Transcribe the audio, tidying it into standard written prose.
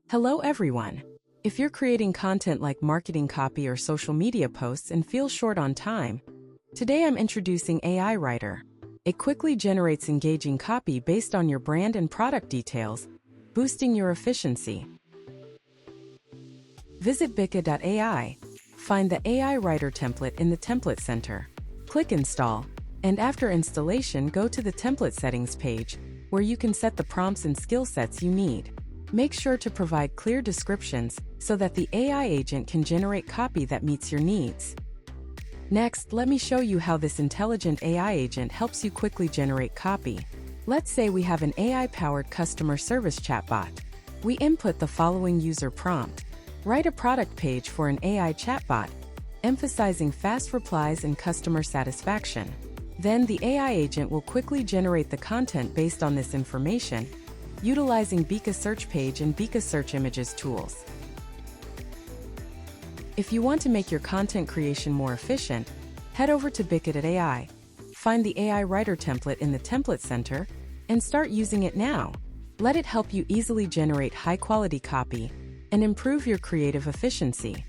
Hello everyone! If you're creating content like marketing copy or social media posts and feel short on time, today I'm introducing AI Writer. It quickly generates engaging copy based on your brand and product details, boosting your efficiency. Visit Bika.ai. Find the AI Writer template in the Template Center. Click Install, and after installation go to the Template Settings page, where you can set the prompts and skill sets you need. Make sure to provide clear descriptions so that the AI agent can generate copy that meets your needs. Next, let me show you how this intelligent AI agent helps you quickly generate copy. Let's say we have an AI-powered customer service chatbot. We input the following user prompt. Write a product page for an AI chatbot, emphasizing fast replies and customer satisfaction. Then the AI agent will quickly generate the content based on this information, utilizing Bika Search Page and Bika Search Images tools. If you want to make your content creation more efficient, head over to Bika.ai, find the AI Writer template in the Template Center, and start using it now. Let it help you easily generate high-quality copy and improve your creative efficiency.